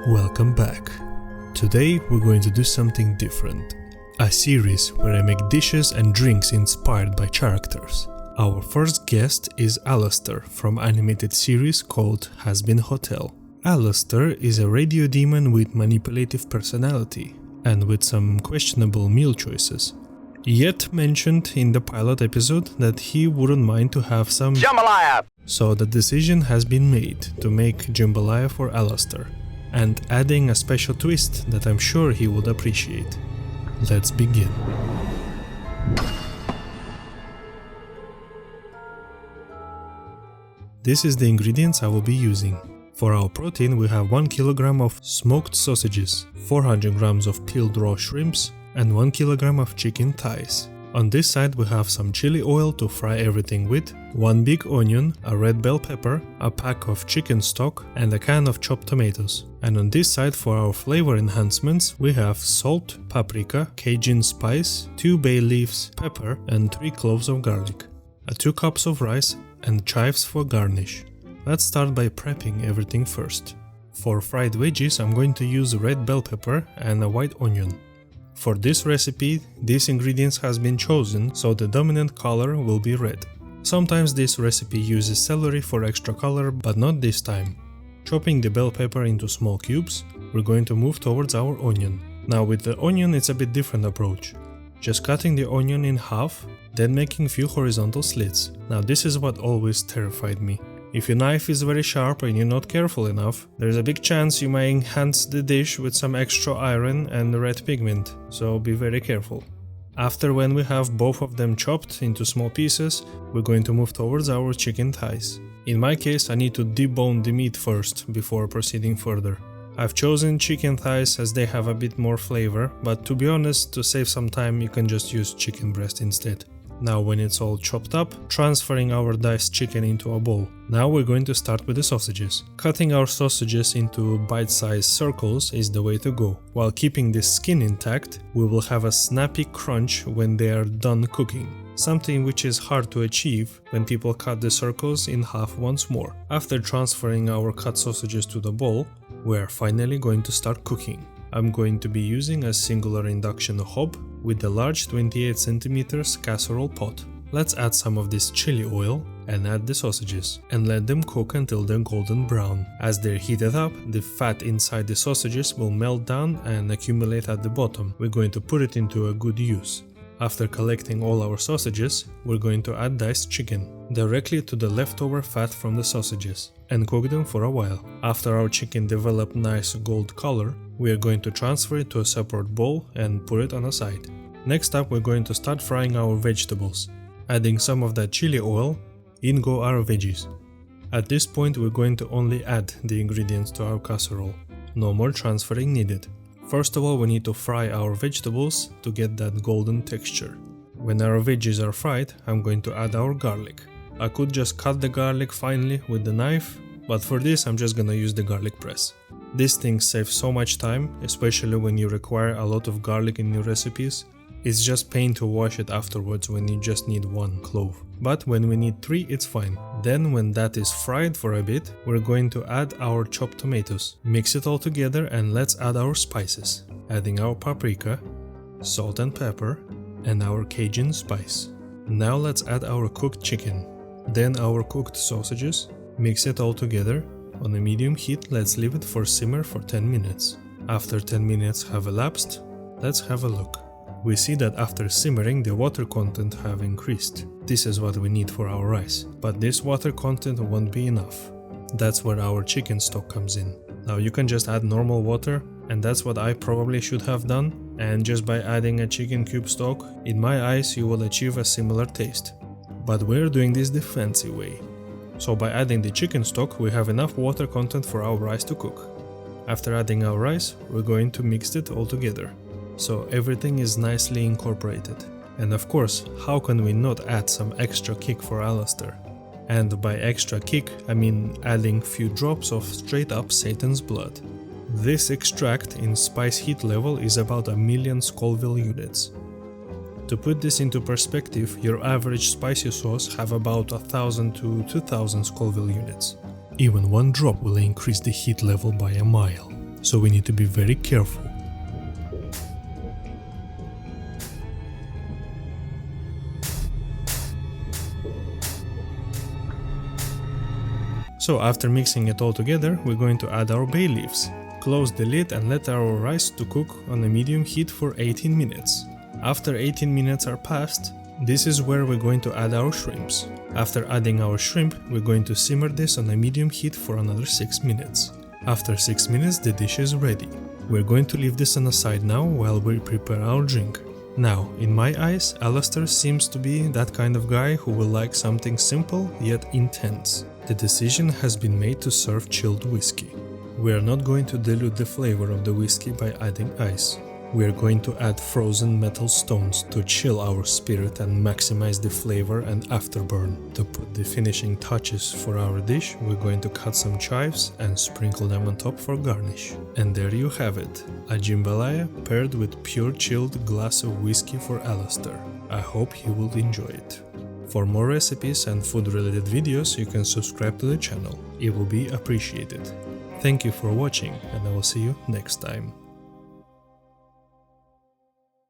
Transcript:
Welcome back. Today we're going to do something different. A series where I make dishes and drinks inspired by characters. Our first guest is Alastor from animated series called Hazbin Hotel. Alastor is a radio demon with manipulative personality and with some questionable meal choices. Yet mentioned in the pilot episode that he wouldn't mind to have some Jambalaya! So the decision has been made to make Jambalaya for Alastor, and adding a special twist that I'm sure he would appreciate. Let's begin. This is the ingredients I will be using. For our protein we have 1 kg of smoked sausages, 400 grams of peeled raw shrimps, and 1 kg of chicken thighs. On this side we have some chili oil to fry everything with, 1 big onion, a red bell pepper, a pack of chicken stock, and a can of chopped tomatoes. And on this side for our flavor enhancements we have salt, paprika, Cajun spice, 2 bay leaves, pepper, and 3 cloves of garlic, 2 cups of rice, and chives for garnish. Let's start by prepping everything first. For fried veggies I'm going to use red bell pepper and a white onion. For this recipe, these ingredients has been chosen so the dominant color will be red. Sometimes this recipe uses celery for extra color, but not this time. Chopping the bell pepper into small cubes, we're going to move towards our onion. Now with the onion it's a bit different approach. Just cutting the onion in half, then making few horizontal slits. Now this is what always terrified me. If your knife is very sharp and you're not careful enough, there's a big chance you may enhance the dish with some extra iron and red pigment, so be very careful. After when we have both of them chopped into small pieces, we're going to move towards our chicken thighs. In my case, I need to debone the meat first before proceeding further. I've chosen chicken thighs as they have a bit more flavor, but to be honest, to save some time you can just use chicken breast instead. Now when it's all chopped up, transferring our diced chicken into a bowl. Now we're going to start with the sausages. Cutting our sausages into bite-sized circles is the way to go. While keeping the skin intact, we will have a snappy crunch when they are done cooking. Something which is hard to achieve when people cut the circles in half once more. After transferring our cut sausages to the bowl, we're finally going to start cooking. I'm going to be using a singular induction hob with the large 28 cm casserole pot. Let's add some of this chili oil and add the sausages and let them cook until they're golden brown. As they're heated up, the fat inside the sausages will melt down and accumulate at the bottom. We're going to put it into a good use. After collecting all our sausages, we're going to add diced chicken directly to the leftover fat from the sausages and cook them for a while. After our chicken developed nice gold color, we are going to transfer it to a separate bowl and put it on a side. Next up, we're going to start frying our vegetables. Adding some of that chili oil, in go our veggies. At this point, we're going to only add the ingredients to our casserole. No more transferring needed. First of all, we need to fry our vegetables to get that golden texture. When our veggies are fried, I'm going to add our garlic. I could just cut the garlic finely with the knife, but for this I'm just gonna use the garlic press. This thing saves so much time, especially when you require a lot of garlic in your recipes. It's just pain to wash it afterwards when you just need 1 clove. But when we need 3, it's fine. Then when that is fried for a bit, we're going to add our chopped tomatoes. Mix it all together and let's add our spices. Adding our paprika, salt and pepper, and our Cajun spice. Now let's add our cooked chicken. Then our cooked sausages. Mix it all together. On a medium heat, let's leave it for simmer for 10 minutes. After 10 minutes have elapsed, let's have a look. We see that after simmering the water content have increased. This is what we need for our rice, but this water content won't be enough. That's where our chicken stock comes in. Now you can just add normal water, and that's what I probably should have done, and just by adding a chicken cube stock, in my eyes you will achieve a similar taste. But we're doing this the fancy way. So by adding the chicken stock we have enough water content for our rice to cook. After adding our rice, we're going to mix it all together, so everything is nicely incorporated. And of course, how can we not add some extra kick for Alastor? And by extra kick, I mean adding few drops of straight up Satan's blood. This extract in spice heat level is about 1,000,000 Scoville units. To put this into perspective, your average spicy sauce have about 1,000 to 2,000 Scoville units. Even 1 drop will increase the heat level by a mile. so we need to be very careful. So after mixing it all together, we're going to add our bay leaves. Close the lid and let our rice to cook on a medium heat for 18 minutes. After 18 minutes are passed, this is where we're going to add our shrimps. After adding our shrimp, we're going to simmer this on a medium heat for another 6 minutes. After 6 minutes, the dish is ready. We're going to leave this on the side now while we prepare our drink. Now, in my eyes, Alastor seems to be that kind of guy who will like something simple yet intense. The decision has been made to serve chilled whiskey. We are not going to dilute the flavor of the whiskey by adding ice. We are going to add frozen metal stones to chill our spirit and maximize the flavor and afterburn. To put the finishing touches for our dish, we're going to cut some chives and sprinkle them on top for garnish. And there you have it, a jambalaya paired with pure chilled glass of whiskey for Alastor. I hope he will enjoy it. For more recipes and food-related videos, you can subscribe to the channel. It will be appreciated. Thank you for watching, and I will see you next time.